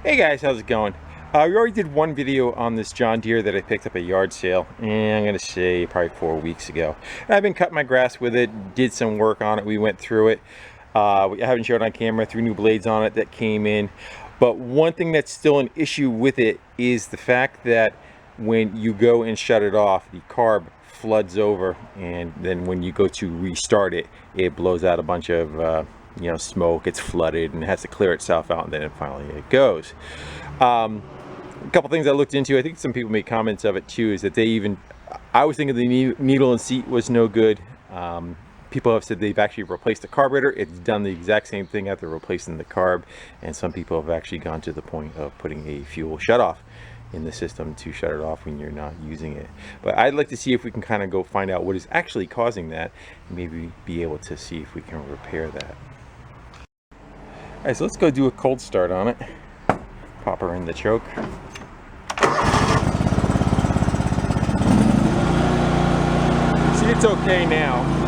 Hey guys, how's it going? We already did one video on this John Deere that I picked up at yard sale, and I'm going to say probably 4 weeks ago. And I've been cutting my grass with it, did some work on it, we went through it. I haven't showed on camera, threw new blades on it that came in. But one thing that's still an issue with it is the fact that when you go and shut it off, the carb floods over, and then when you go to restart it, it blows out a bunch of smoke, it's flooded and has to clear itself out, and then finally it goes. A couple things I looked into, I think some people made comments of it too, is that I was thinking the needle and seat was no good. People have said they've actually replaced the carburetor. It's done the exact same thing after replacing the carb, and some people have actually gone to the point of putting a fuel shutoff in the system to shut it off when you're not using it. But I'd like to see if we can kind of go find out what is actually causing that, and maybe be able to see if we can repair that. Alright, so let's go do a cold start on it. Pop her in the choke. See, it's okay now.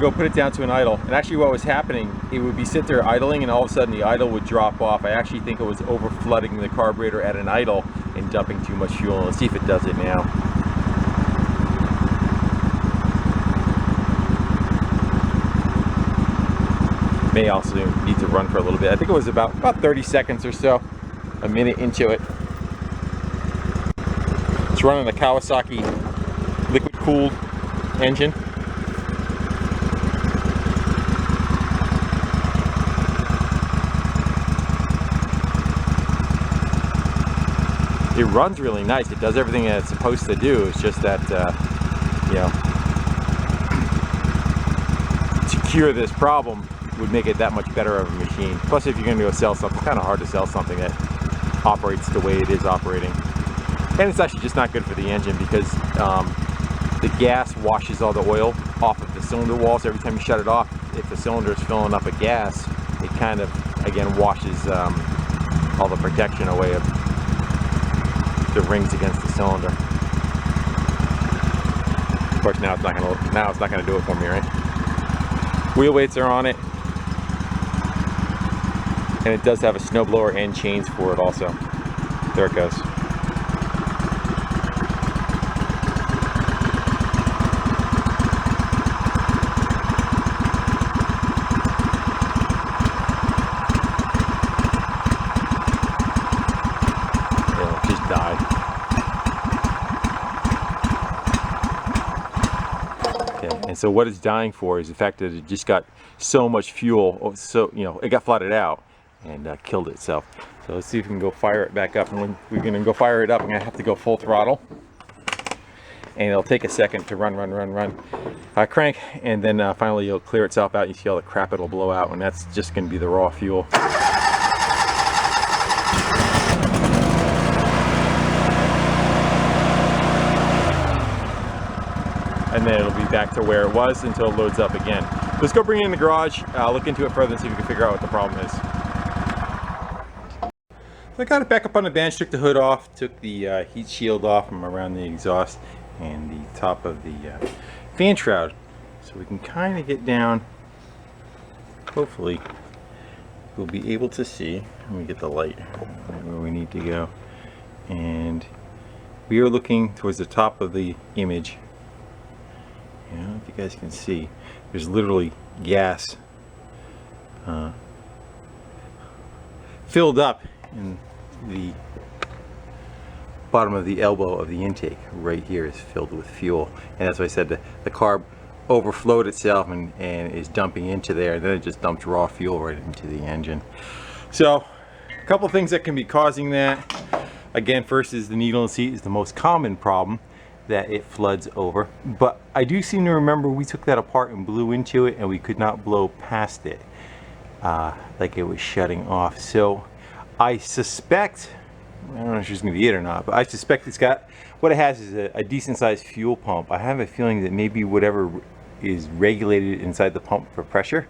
Go put it down to an idle, and actually what was happening, it would be sit there idling and all of a sudden the idle would drop off. I actually think it was over flooding the carburetor at an idle and dumping too much fuel. Let's see if it does it now. May also need to run for a little bit. I think it was about 30 seconds or so, a minute into it. It's running a Kawasaki liquid cooled engine. It runs really nice. It does everything that it's supposed to do. It's just that, to cure this problem would make it that much better of a machine. Plus, if you're going to go sell something, it's kind of hard to sell something that operates the way it is operating. And it's actually just not good for the engine because the gas washes all the oil off of the cylinder walls. Every time you shut it off, if the cylinder is filling up with gas, it kind of, again, washes all the protection away of the rings against the cylinder. Of course, now it's not gonna do it for me, right? Wheel weights are on it, and it does have a snowblower and chains for it also. There it goes. And so what it's dying for is the fact that it just got so much fuel, so it got flooded out and killed itself. So let's see if we can go fire it back up. And when we're going to go fire it up, I'm going to have to go full throttle, and it'll take a second to run, crank, and then finally it'll clear itself out. You see all the crap it'll blow out, and that's just going to be the raw fuel. And then it'll be back to where it was until it loads up again. Let's go bring it in the garage, look into it further and see if we can figure out what the problem is. So I got it back up on the bench, took the hood off, took the heat shield off from around the exhaust and the top of the fan shroud. So we can kind of get down, hopefully we'll be able to see. Let me get the light right where we need to go. And we are looking towards the top of the image. I don't know if you guys can see, there's literally gas filled up in the bottom of the elbow of the intake. Right here is filled with fuel, and that's why I said the carb overflowed itself and is dumping into there, and then it just dumped raw fuel right into the engine. So a couple things that can be causing that. Again, first is the needle and seat is the most common problem, that it floods over, but I do seem to remember we took that apart and blew into it and we could not blow past it like it was shutting off. So I suspect, I don't know if it's going to be it or not, but I suspect it's got, what it has is a decent sized fuel pump. I have a feeling that maybe whatever is regulated inside the pump for pressure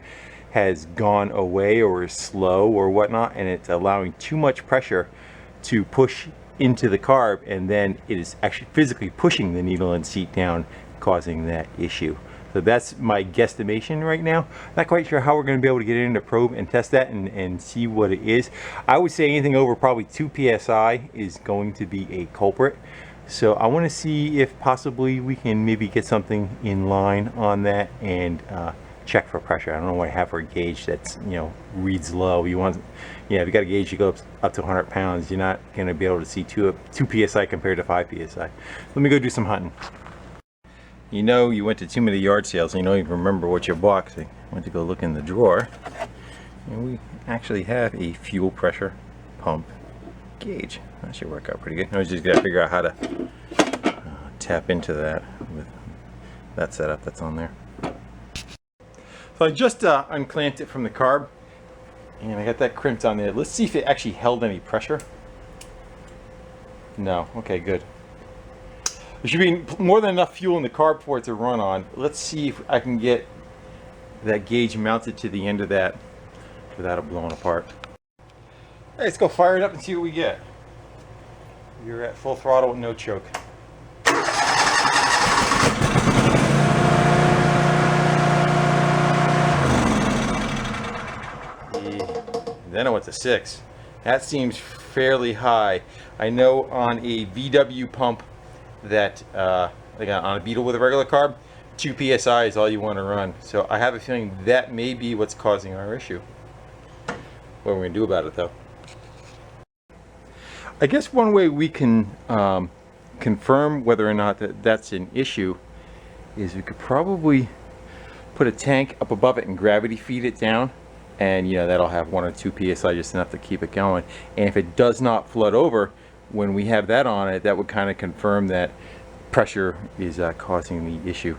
has gone away or is slow or whatnot, and it's allowing too much pressure to push into the carb, and then it is actually physically pushing the needle and seat down, causing that issue. So that's my guesstimation right now. Not quite sure how we're going to be able to get in to probe and test that and see what it is. I would say anything over probably 2 psi is going to be a culprit. So I want to see if possibly we can maybe get something in line on that and check for pressure. I don't know why I have for a gauge that's, you know, reads low. You want, if you got a gauge you go up to 100 pounds, you're not going to be able to see 2 psi compared to 5 psi. Let me go do some hunting. You know, you went to too many yard sales and you don't even remember what you bought. So I went to go look in the drawer, and we actually have a fuel pressure pump gauge. That should work out pretty good. I was just gotta figure out how to tap into that with that setup that's on there. So I just unclamped it from the carb, and I got that crimped on there. Let's see if it actually held any pressure. No. Okay, good. There should be more than enough fuel in the carb for it to run on. Let's see if I can get that gauge mounted to the end of that without it blowing apart. Hey, let's go fire it up and see what we get. You're at full throttle with no choke. Then I went to 6. That seems fairly high. I know on a VW pump that, like on a Beetle with a regular carb, 2 psi is all you want to run. So I have a feeling that may be what's causing our issue. What are we going to do about it though? I guess one way we can confirm whether or not that's an issue is we could probably put a tank up above it and gravity feed it down, and that'll have 1 or 2 psi, just enough to keep it going. And if it does not flood over when we have that on it, that would kind of confirm that pressure is causing the issue.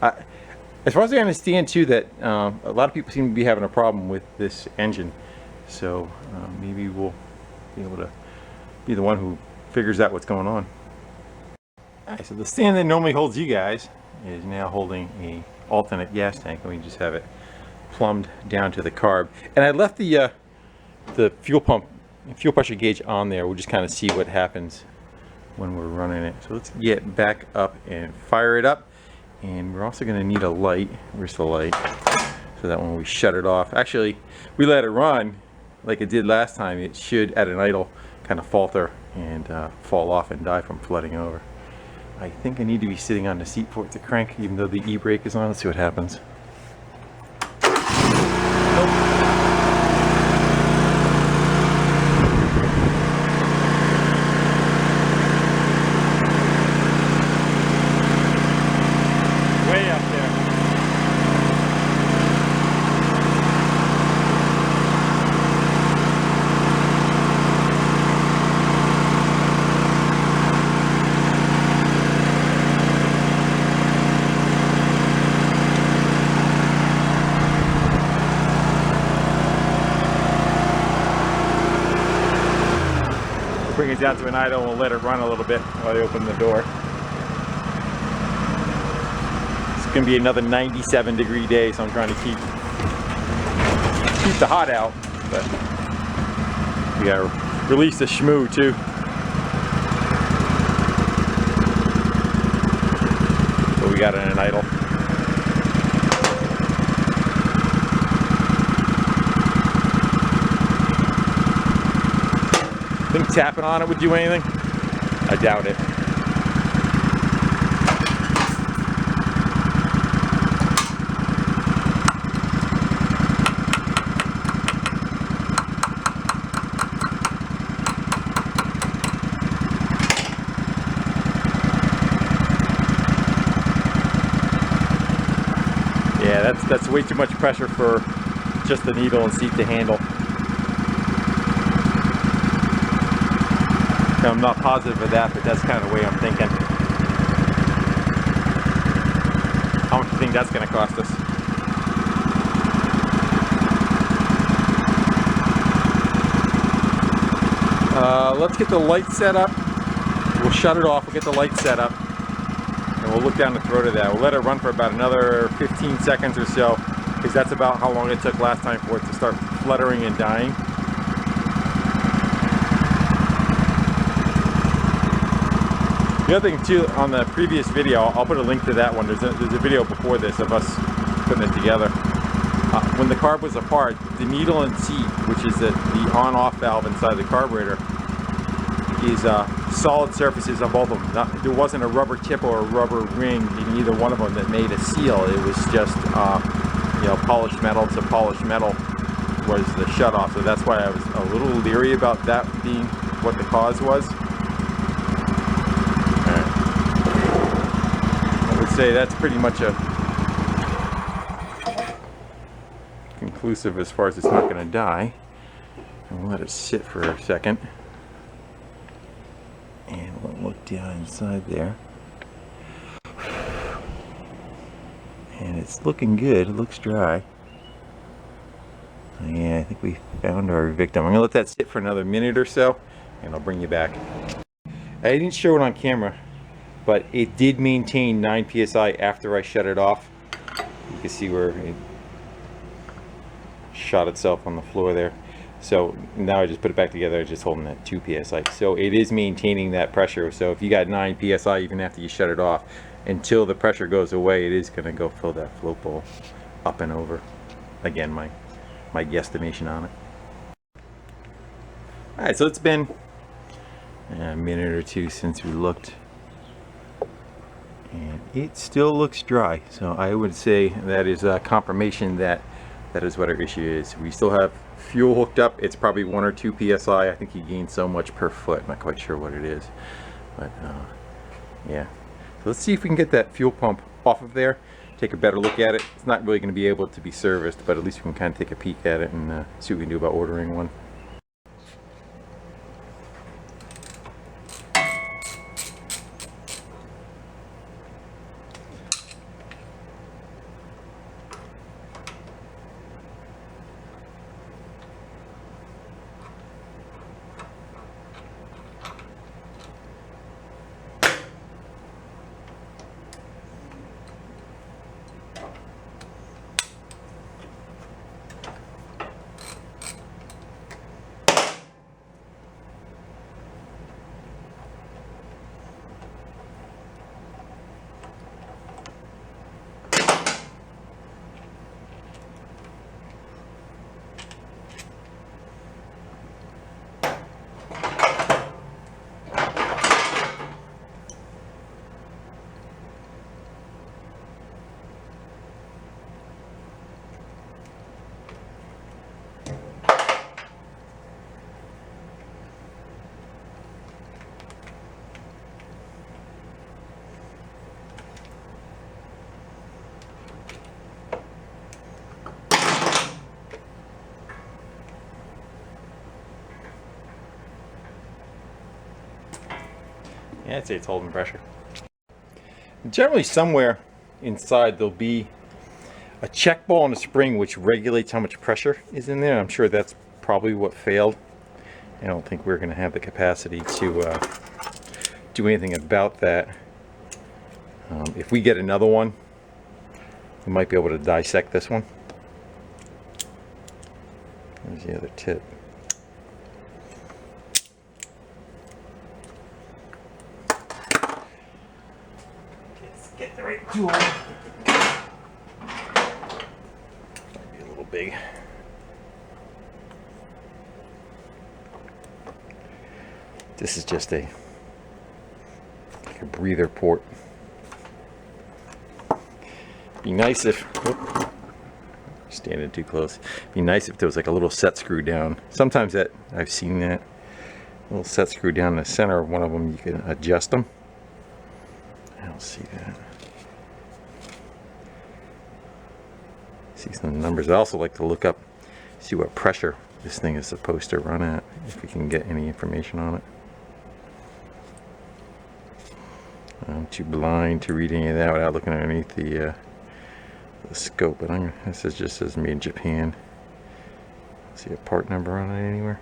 As far as I understand too, that a lot of people seem to be having a problem with this engine, so maybe we'll be able to be the one who figures out what's going on. Alright, so the stand that normally holds you guys is now holding a alternate gas tank, and we just have it plumbed down to the carb. And I left the fuel pressure gauge on there. We'll just kind of see what happens when we're running it. So let's get back up and fire it up. And we're also going to need a light. Where's the light? So that when we shut it off, actually we let it run like it did last time, it should at an idle kind of falter and fall off and die from flooding over. I think I need to be sitting on the seat for it to crank, even though the e-brake is on. Let's see what happens. Way up there. Bring it down to an idle and we'll let it run a little bit while I open the door. It's going to be another 97-degree day, so I'm trying to keep the hot out, but we got to release the shmoo too. So we got it in an idle. Think tapping on it would do anything? I doubt it. Yeah, that's way too much pressure for just the needle and seat to handle. I'm not positive of that, but that's kind of the way I'm thinking. How much do you think that's going to cost us? Let's get the light set up. We'll shut it off. We'll get the light set up, and we'll look down the throat of that. We'll let it run for about another 15 seconds or so. If because that's about how long it took last time for it to start fluttering and dying. The other thing too, on the previous video, I'll put a link to that one. There's a video before this of us putting it together. When the carb was apart, the needle and seat, which is the on-off valve inside the carburetor, is solid surfaces on both of them. There wasn't a rubber tip or a rubber ring in either one of them that made a seal. It was just you know, polished metal to polished metal was the shutoff. So that's why I was a little leery about that being what the cause was. I would say that's pretty much a conclusive as far as it's not going to die. And we'll let it sit for a second. And we'll look down inside there. And it's looking good. It looks dry. Yeah, I think we found our victim. I'm going to let that sit for another minute or so, and I'll bring you back. I didn't show it on camera, but it did maintain 9 psi after I shut it off. You can see where it shot itself on the floor there. So now I just put it back together, just holding that 2 psi. So it is maintaining that pressure. So if you got 9 psi even after you shut it off, until the pressure goes away, it is going to go fill that float bowl up and over. Again, my guesstimation on it. Alright, so it's been a minute or two since we looked, and it still looks dry. So I would say that is confirmation that that is what our issue is. We still have fuel hooked up. It's probably 1 or 2 psi. I think he gained so much per foot. I'm not quite sure what it is, but yeah. So let's see if we can get that fuel pump off of there, take a better look at it. It's not really going to be able to be serviced, but at least we can kind of take a peek at it and see what we can do about ordering one. Yeah, I'd say it's holding pressure. Generally somewhere inside there'll be a check ball and a spring which regulates how much pressure is in there. I'm sure that's probably what failed. I don't think we're going to have the capacity to do anything about that. If we get another one, we might be able to dissect this one. There's the other tip. Get the right tool. Might be a little big. This is just like a breather port. Be nice if, whoop, standing too close. Be nice if there was like a little set screw down. Sometimes that I've seen that little set screw down in the center of one of them. You can adjust them. I don't see that. See some numbers. I also like to look up, see what pressure this thing is supposed to run at, if we can get any information on it. I'm too blind to read any of that without looking underneath the scope. But this is just says made in Japan. See a part number on it anywhere?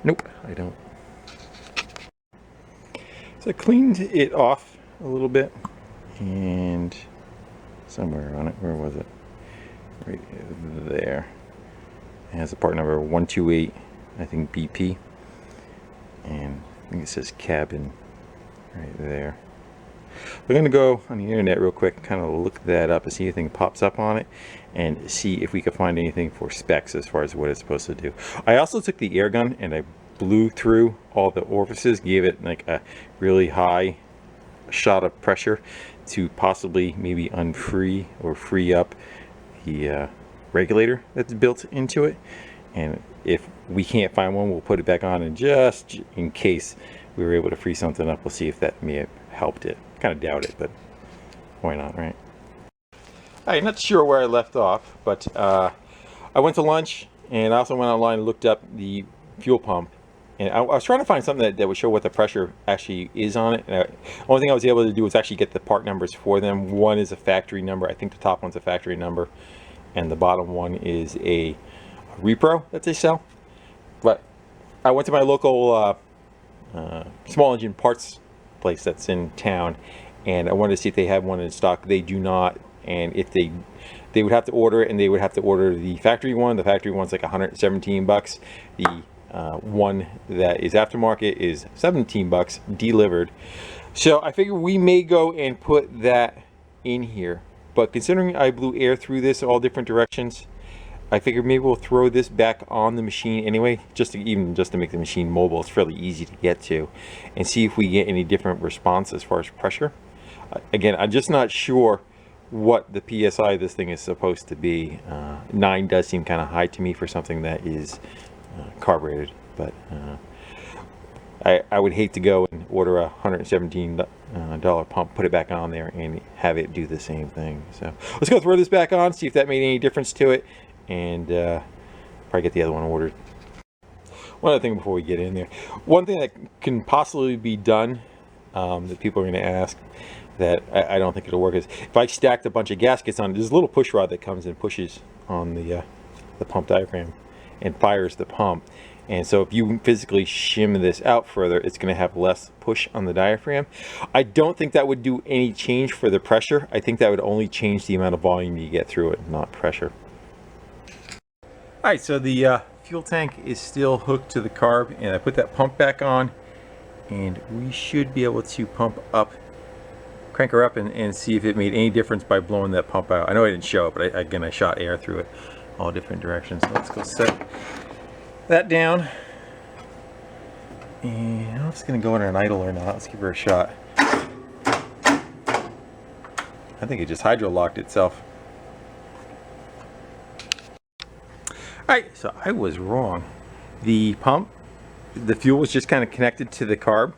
Nope, I don't. So I cleaned it off a little bit, and somewhere on it, where was it? Right there. It has a part number 128, I think BP, and I think it says cabin right there. We're going to go on the internet real quick, kind of look that up and see if anything pops up on it, and see if we can find anything for specs as far as what it's supposed to do. I also took the air gun and I blew through all the orifices, gave it like a really high shot of pressure to possibly maybe unfree or free up the regulator that's built into it. And if we can't find one, we'll put it back on, and just in case we were able to free something up, we'll see if that may have helped it. Kind of doubt it, but why not, right? I'm not sure where I left off, but I went to lunch, and I also went online and looked up the fuel pump, and I was trying to find something that would show what the pressure actually is on it. And the only thing I was able to do was actually get the part numbers for them. One is a factory number. I think the top one's a factory number, and the bottom one is a repro that they sell. But I went to my local small engine parts place that's in town, and I wanted to see if they had one in stock. They do not, and if they would have to order it, and they would have to order the factory one. The factory one's like 117 bucks. The one that is aftermarket is 17 bucks delivered. So I figure we may go and put that in here, but considering I blew air through this all different directions, I figured maybe we'll throw this back on the machine anyway, just to make the machine mobile. It's fairly easy to get to, and see if we get any different response as far as pressure. Again, I'm just not sure what the PSI of this thing is supposed to be. 9 does seem kind of high to me for something that is carbureted, but I would hate to go and order a $117 pump, put it back on there, and have it do the same thing. So let's go throw this back on, see if that made any difference to it, and probably get the other one ordered. One other thing before we get in there, one thing that can possibly be done that people are going to ask, that I don't think it'll work, is if I stacked a bunch of gaskets on it, there's a little push rod that comes and pushes on the pump diaphragm and fires the pump. And so if you physically shim this out further, it's going to have less push on the diaphragm. I don't think that would do any change for the pressure. I think that would only change the amount of volume you get through it, not pressure. All right, so the fuel tank is still hooked to the carb, and I put that pump back on, and we should be able to crank her up and see if it made any difference by blowing that pump out. I know I didn't show it, but again, I shot air through it all different directions. So let's go set that down, and I don't know if it's going to go in an idle or not. Let's give her a shot. I think it just hydro locked itself. Alright, so I was wrong. The pump, the fuel was just kind of connected to the carb,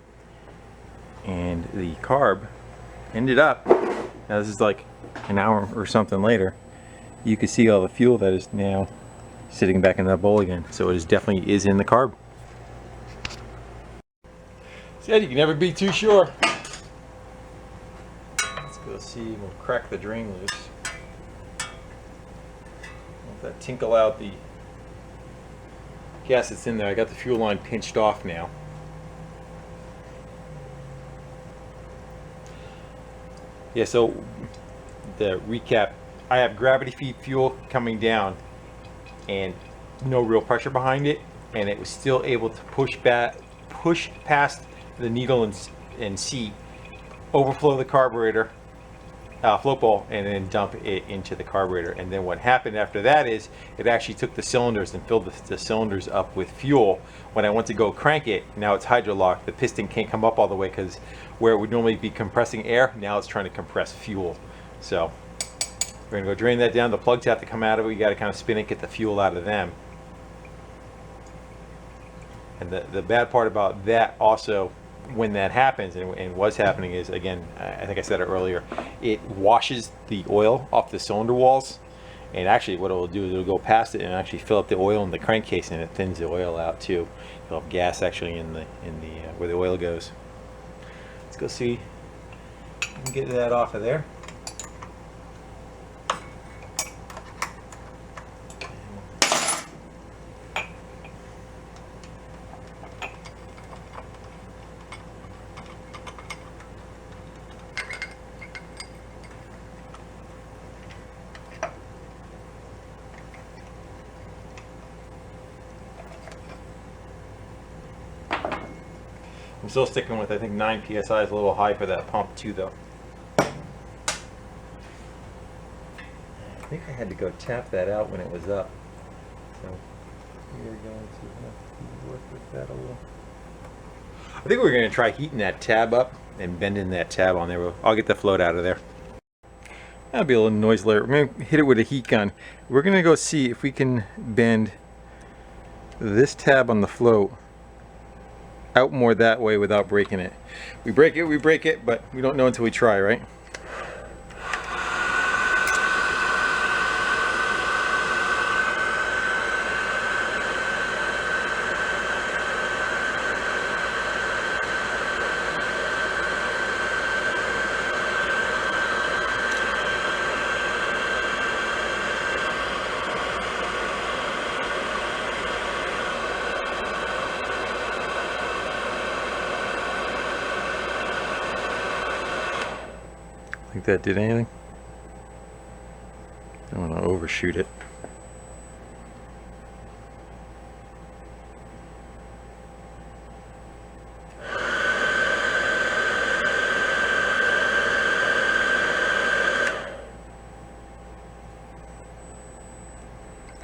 and the carb ended up, now this is like an hour or something later, you can see all the fuel that is now sitting back in that bowl again. So it definitely is in the carb. Said you can never be too sure. Let's go see, we'll crack the drain loose. Let that tinkle out the gas that's in there. I got the fuel line pinched off now. Yeah, so the recap, I have gravity feed fuel coming down and no real pressure behind it, and it was still able to push past the needle and seat, overflow the carburetor, float bowl, and then dump it into the carburetor. And then what happened after that is it actually took the cylinders and filled the cylinders up with fuel. When I went to go crank it, now it's hydro locked. The piston can't come up all the way, because where it would normally be compressing air, now it's trying to compress fuel. So we're gonna go drain that down. The plugs have to come out of it. We got to kind of spin it, get the fuel out of them. And the bad part about that also, when that happens, and what's happening is, again, I think I said it earlier, it washes the oil off the cylinder walls, and actually what it'll do is it'll go past it and actually fill up the oil in the crankcase, and it thins the oil out too. You'll have gas actually in the where the oil goes. Let's go see if we can get that off of there. I'm still sticking with, I think 9 psi is a little high for that pump too though. I think I had to go tap that out when it was up. So we're going to work with that a little. I think we're going to try heating that tab up and bending that tab on there. I'll get the float out of there. That'll be a little noise layer. We're going to hit it with a heat gun. We're going to go see if we can bend this tab on the float out more that way without breaking it. We break it, but we don't know until we try, right? Think that did anything? Don't want to overshoot it.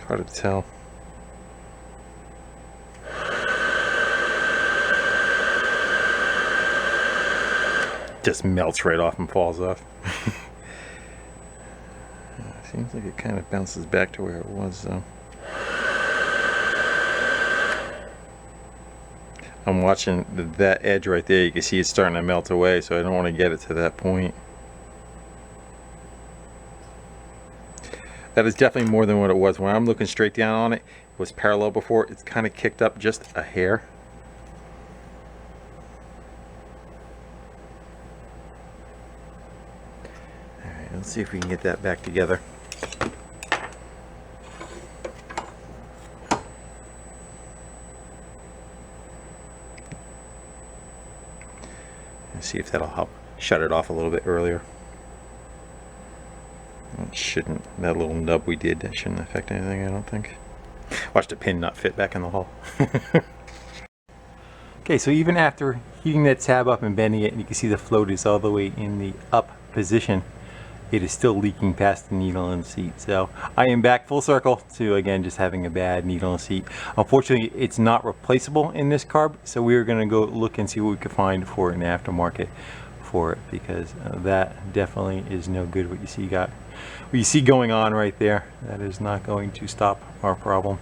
Hard to tell. Just melts right off and falls off. Seems like it kind of bounces back to where it was though. I'm watching that edge right there. You can see it's starting to melt away, so I don't want to get it to that point. That is definitely more than what it was. When I'm looking straight down on it, it was parallel before. It's kind of kicked up just a hair. Alright, let's see if we can get that back together. See if that'll help shut it off a little bit earlier. It shouldn't. That little nub we did, that shouldn't affect anything, I don't think. Watch the pin not fit back in the hole. Okay, so even after heating that tab up and bending it, and you can see the float is all the way in the up position, it is still leaking past the needle and seat. So I am back full circle to, again, just having a bad needle and seat. Unfortunately, it's not replaceable in this carb, so we're going to go look and see what we can find for an aftermarket for it, because that definitely is no good. What you see going on right there, that is not going to stop our problem.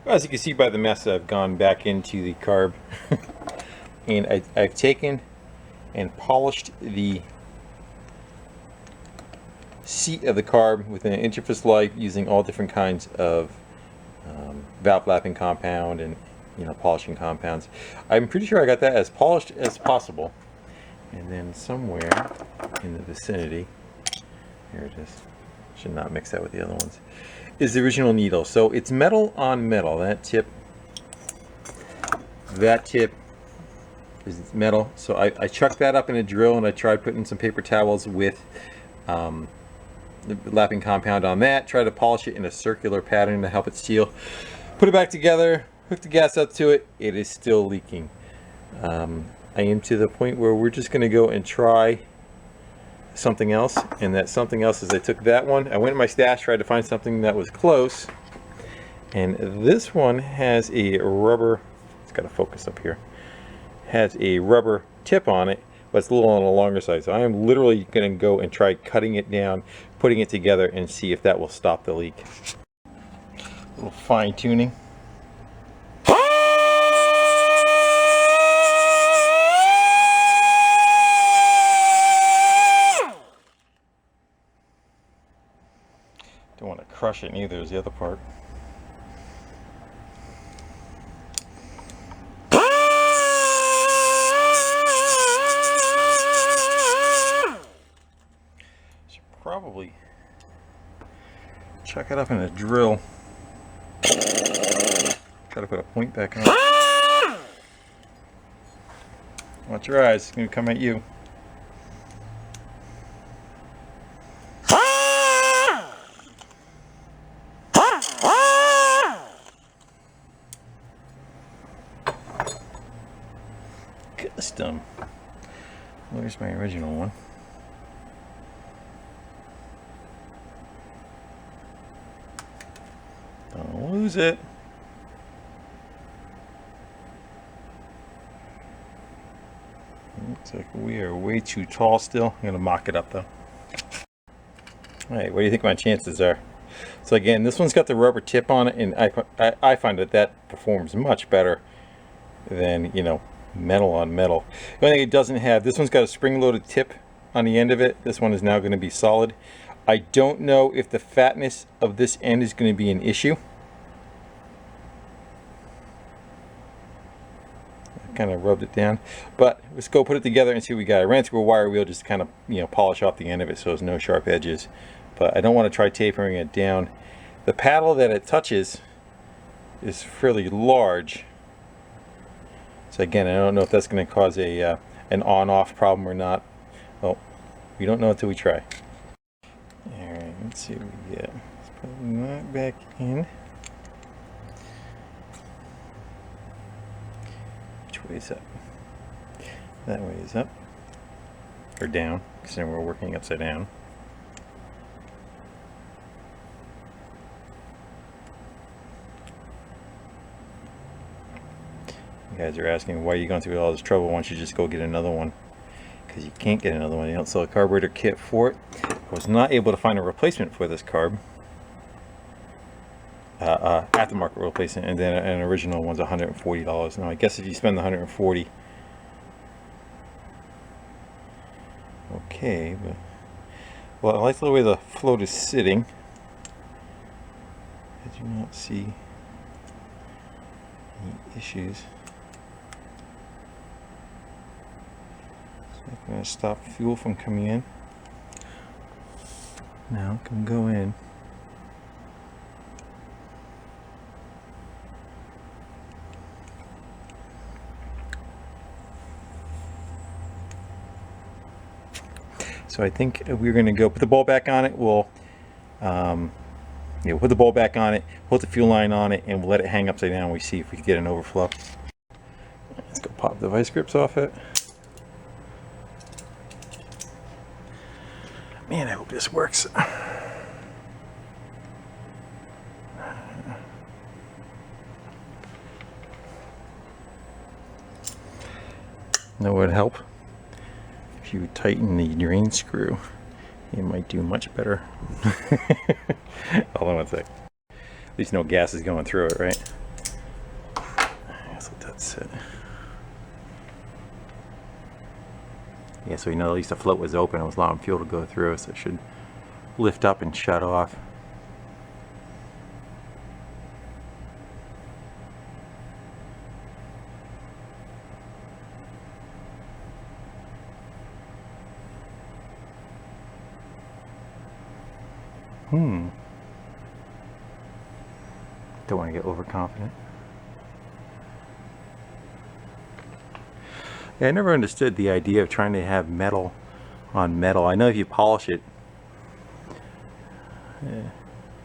Well, as you can see by the mess, I've gone back into the carb and I've taken and polished the seat of the carb with an inch of its light using all different kinds of valve lapping compound and polishing compounds. I'm pretty sure I got that as polished as possible. And then somewhere in the vicinity, here it is, should not mix that with the other ones, is the original needle. So it's metal on metal. That tip is metal. So I chucked that up in a drill and I tried putting some paper towels with the lapping compound on that, try to polish it in a circular pattern to help it seal. Put it back together, hook the gas up to it, it is still leaking. I am to the point where we're just going to go and try something else, and that something else is I took that one, I went in my stash, tried to find something that was close, and this one has a rubber, it's got to focus up here, has a rubber tip on it, but it's a little on the longer side. So I am literally going to go and try cutting it down, putting it together, and see if that will stop the leak. A little fine tuning. Don't want to crush it neither, is the other part. Probably chuck it up in a drill. Try to put a point back on. Watch your eyes, it's going to come at you. system. Where's my original one? Don't lose it. Looks like we are way too tall still. I'm going to mock it up though. Alright, what do you think my chances are? So again, this one's got the rubber tip on it, and I find that performs much better than, you know, metal on metal. The only thing it doesn't have, this one's got a spring-loaded tip on the end of it. This one is now going to be solid. I don't know if the fatness of this end is going to be an issue. I kind of rubbed it down, but let's go put it together and see what we got. I ran through a wire wheel just to kind of, you know, polish off the end of it so there's no sharp edges. But I don't want to try tapering it down. The paddle that it touches is fairly large. So again, I don't know if that's going to cause a an on-off problem or not. Well, we don't know until we try. Alright, let's see what we get. Let's put that back in. Which way is up? That way is up. Or down, because then we're working upside down. You guys are asking, why are you going through all this trouble? Why don't you just go get another one? Because you can't get another one. You don't sell a carburetor kit for it. I was not able to find a replacement for this carb. Aftermarket replacement, and then an original one's $140. Now I guess if you spend the $140, okay, but well, I like the way the float is sitting. I do not see any issues. So I'm going to stop fuel from coming in. Now it can go in. So I think we're going to go put the ball back on it. We'll put the ball back on it, put the fuel line on it, and we'll let it hang upside down. We see if we can get an overflow. Let's go pop the vice grips off it. Man, I hope this works. Know what would help? If you tighten the drain screw, it might do much better. Hold on one sec. At least no gas is going through it, right? Let's let that sit. Yeah, so we know at least the float was open. It was allowing fuel to go through, so it should lift up and shut off. Don't want to get overconfident. Yeah, I never understood the idea of trying to have metal on metal. I know if you polish it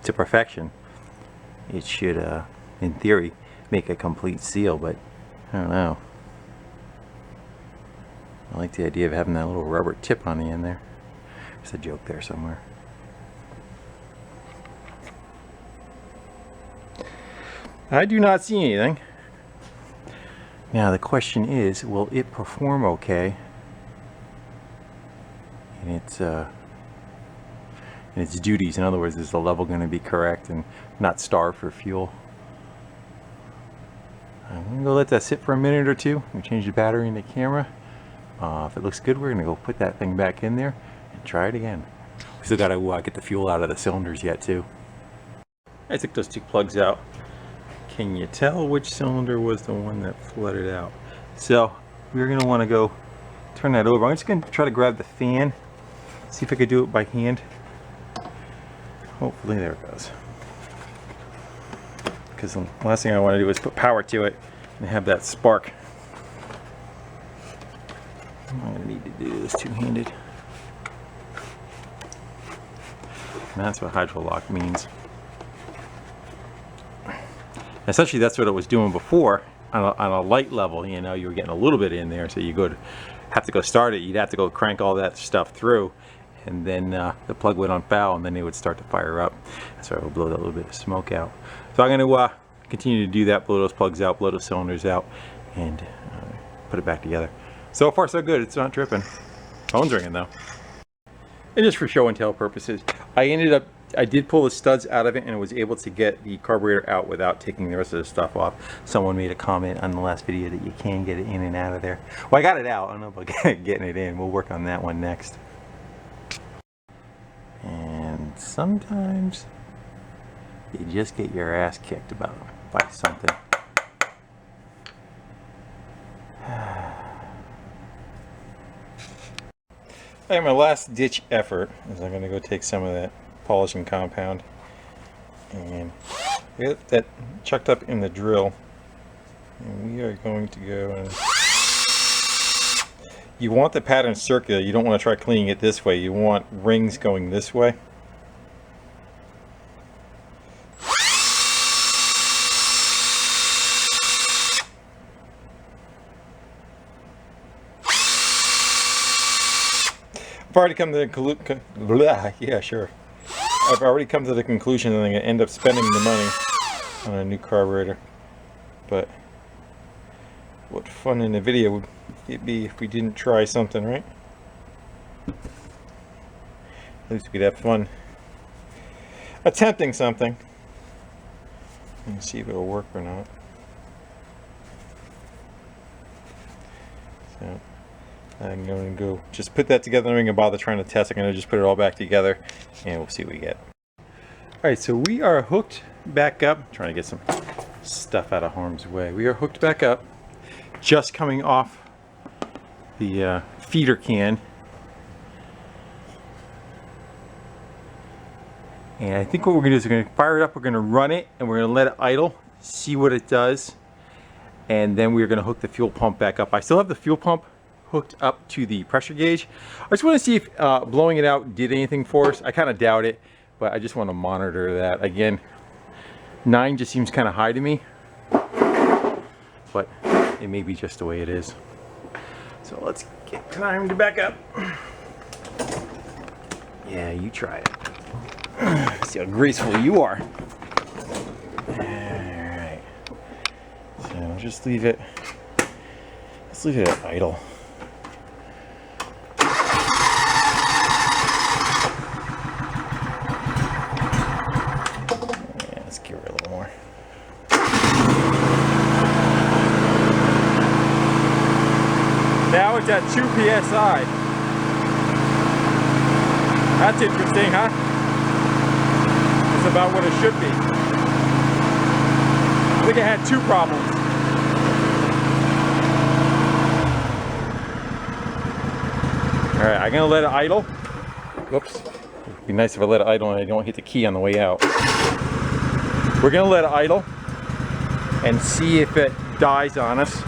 to perfection, it should, in theory, make a complete seal, but I don't know. I like the idea of having that little rubber tip on the end there. There's a joke there somewhere. I do not see anything. Now the question is, will it perform okay in its duties? In other words, is the level going to be correct and not starve for fuel? I'm going to go let that sit for a minute or two. We change the battery in the camera. If it looks good, we're going to go put that thing back in there and try it again. We still got to get the fuel out of the cylinders yet too. I took those two plugs out. Can you tell which cylinder was the one that flooded out? So we're going to want to go turn that over. I'm just going to try to grab the fan, see if I could do it by hand. Hopefully there it goes. Because the last thing I want to do is put power to it and have that spark. I'm going to need to do this two-handed. And that's what hydrolock means. Essentially that's what it was doing before, on a light level, you know, you were getting a little bit in there, so you have to go start it. You'd have to go crank all that stuff through, and then the plug went on foul, and then it would start to fire up. So it would blow that little bit of smoke out. So I'm going to continue to do that, blow those plugs out, blow those cylinders out, and put it back together. So far so good. It's not tripping. Phone's ringing though. And just for show and tell purposes, I did pull the studs out of it and was able to get the carburetor out without taking the rest of the stuff off. Someone made a comment on the last video that you can get it in and out of there. Well, I got it out. I don't know about getting it in. We'll work on that one next. And sometimes you just get your ass kicked by something. Okay, my last ditch effort is I'm going to go take some of that polishing compound and get that chucked up in the drill, and we are going to go and you want the pattern circular. You don't want to try cleaning it this way. You want rings going this way. I've already come to the conclusion. Yeah, sure. I've already come to the conclusion that I'm going to end up spending the money on a new carburetor. But what fun in the video would it be if we didn't try something, right? At least we'd have fun attempting something and see if it'll work or not. So I'm going to go just put that together. I'm not going to bother trying to test. I'm going to just put it all back together and we'll see what we get. Alright, so we are hooked back up. I'm trying to get some stuff out of harm's way. We are hooked back up. Just coming off the feeder can. And I think what we're going to do is we're going to fire it up. We're going to run it and we're going to let it idle. See what it does. And then we're going to hook the fuel pump back up. I still have the fuel pump hooked up to the pressure gauge. I just want to see if blowing it out did anything for us. I kind of doubt it, but I just want to monitor that. Again, 9 just seems kind of high to me, but it may be just the way it is. So let's get time to back up. Yeah, you try it. See how graceful you are. Alright. So just leave it. Let's leave it at idle. Now it's at 2 psi. That's interesting, huh? It's about what it should be. I think I had 2 problems. Alright, I'm going to let it idle. Whoops. It'd be nice if I let it idle and I don't hit the key on the way out. We're going to let it idle and see if it dies on us.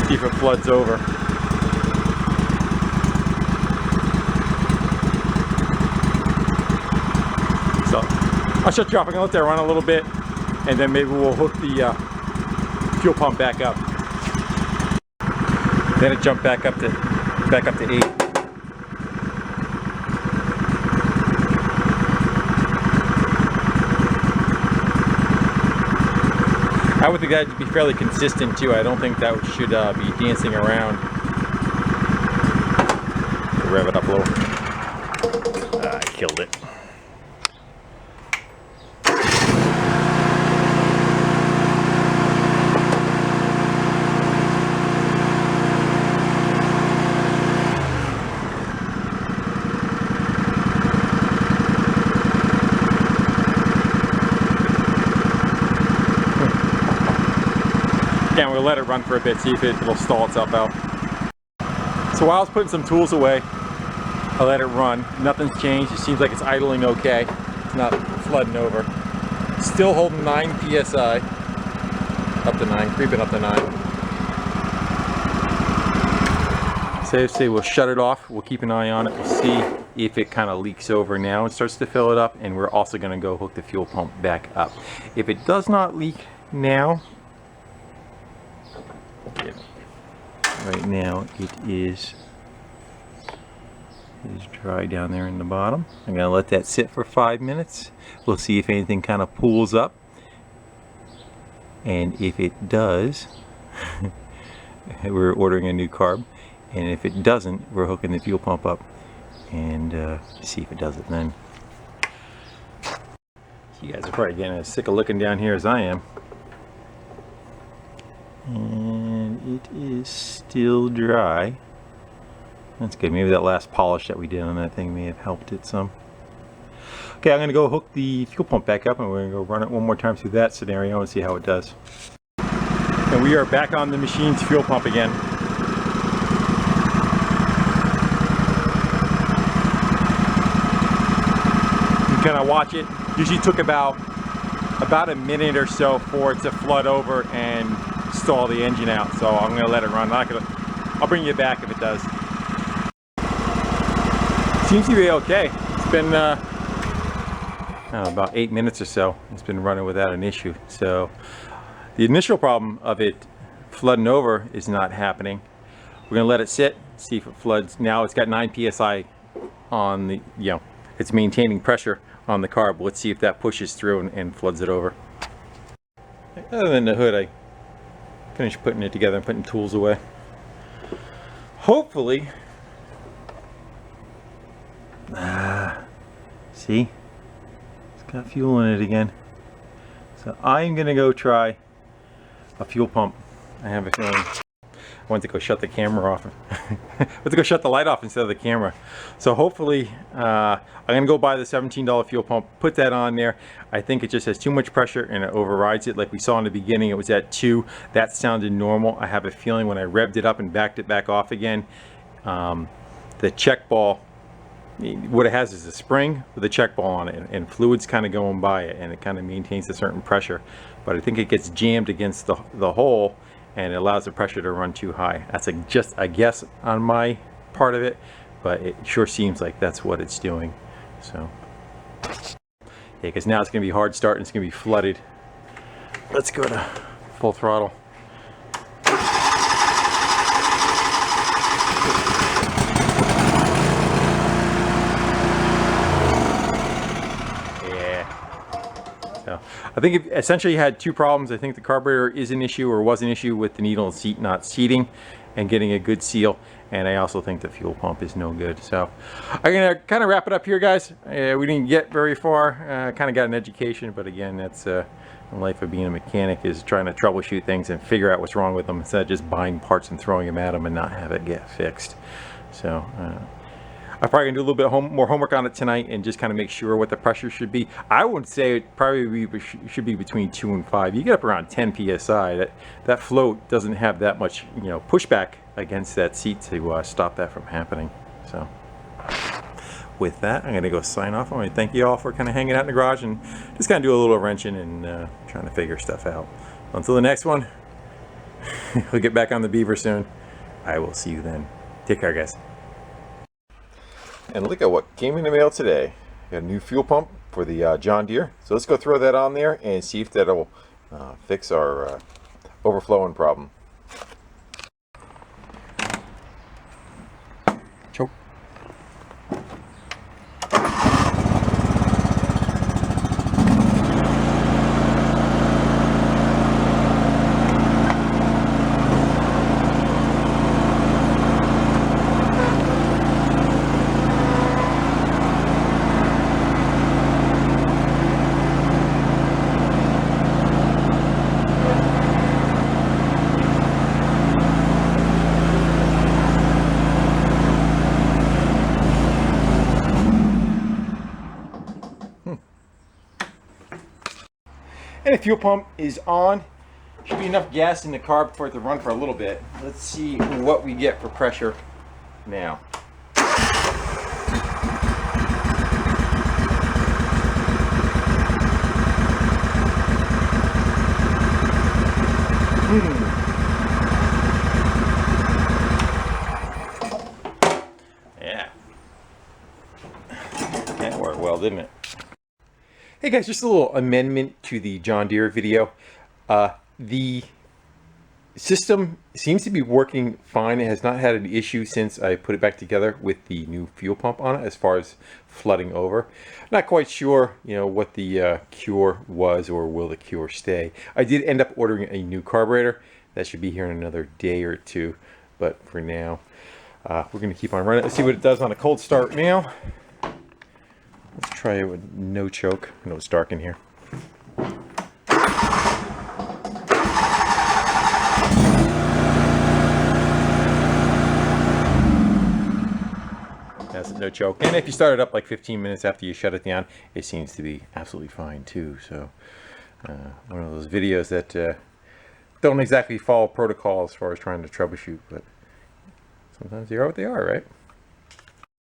See if it floods over. So I'll shut you off. I'm gonna let that run a little bit, and then maybe we'll hook the fuel pump back up. Then it jumped back up to 8. I would think that would be fairly consistent too. I don't think that should be dancing around. Rev it up a little. I killed it. Again, we'll let it run for a bit, see if it'll stall itself out. So while I was putting some tools away, I let it run. Nothing's changed. It seems like it's idling okay. It's not flooding over. Still holding 9 psi. Up to 9, creeping up to 9. say we'll shut it off. We'll keep an eye on it. We'll see if it kind of leaks over now and starts to fill it up. And we're also going to go hook the fuel pump back up. If it does not leak now, right now it is dry down there in the bottom. I'm going to let that sit for 5 minutes. We'll see if anything kind of pools up. And if it does, we're ordering a new carb. And if it doesn't, we're hooking the fuel pump up and see if it does it then. You guys are probably getting as sick of looking down here as I am. And it is still dry. That's good. Maybe that last polish that we did on that thing may have helped it some. Okay, I'm going to go hook the fuel pump back up and we're going to go run it one more time through that scenario and see how it does. And we are back on the machine's fuel pump again. You kind of watch it. Usually took about a minute or so for it to flood over and stall the engine out. So I'm going to let it run. I'll bring you back if it does. Seems to be okay. It's been about 8 minutes or so. It's been running without an issue. So the initial problem of it flooding over is not happening. We're gonna let it sit, see if it floods. Now it's got 9 psi on the, it's maintaining pressure on the carb. Let's see if that pushes through and floods it over. Other than the hood, I finished putting it together and putting tools away. Hopefully, see, it's got fuel in it again. So I'm gonna go try a fuel pump. I have a feeling I went to go shut the camera off. I went to go shut the light off instead of the camera. So hopefully, I'm gonna go buy the $17 fuel pump, put that on there. I think it just has too much pressure and it overrides it. Like we saw in the beginning, it was at 2. That sounded normal. I have a feeling when I revved it up and backed it back off again, the check ball, what it has is a spring with a check ball on it, and fluid's kind of going by it, and it kind of maintains a certain pressure. But I think it gets jammed against the hole, and it allows the pressure to run too high. That's just a guess on my part of it, but it sure seems like that's what it's doing. So, yeah, because now it's going to be hard start and it's going to be flooded. Let's go to full throttle. I think it essentially had 2 problems. I think the carburetor is an issue, or was an issue, with the needle and seat not seating and getting a good seal. And I also think the fuel pump is no good. So I'm gonna kind of wrap it up here, guys. We didn't get very far. Kind of got an education, but again, that's the life of being a mechanic, is trying to troubleshoot things and figure out what's wrong with them instead of just buying parts and throwing them at them and not have it get fixed. So I'm probably gonna do a little bit more homework on it tonight and just kind of make sure what the pressure should be. I would say it probably should be between 2 and 5. You get up around 10 psi. That float doesn't have that much, pushback against that seat to stop that from happening. So with that, I'm gonna go sign off. I want to thank you all for kind of hanging out in the garage and just kind of do a little wrenching and trying to figure stuff out. Until the next one, we'll get back on the beaver soon. I will see you then. Take care, guys. And look at what came in the mail today. Got a new fuel pump for the John Deere. So let's go throw that on there and see if that'll fix our overflowing problem. Choke. And the fuel pump is on. Should be enough gas in the carb for it to run for a little bit. Let's see what we get for pressure now. well, didn't it? Hey guys, just a little amendment to the John Deere video. The system seems to be working fine. It has not had an issue since I put it back together with the new fuel pump on it as far as flooding over. Not quite sure, what the cure was, or will the cure stay. I did end up ordering a new carburetor. That should be here in another day or two, but for now, we're going to keep on running. Let's see what it does on a cold start now. Let's try it with no choke. I know it's dark in here. That's no choke. And if you start it up like 15 minutes after you shut it down, it seems to be absolutely fine too. So one of those videos that don't exactly follow protocol as far as trying to troubleshoot, but sometimes they are what they are, right?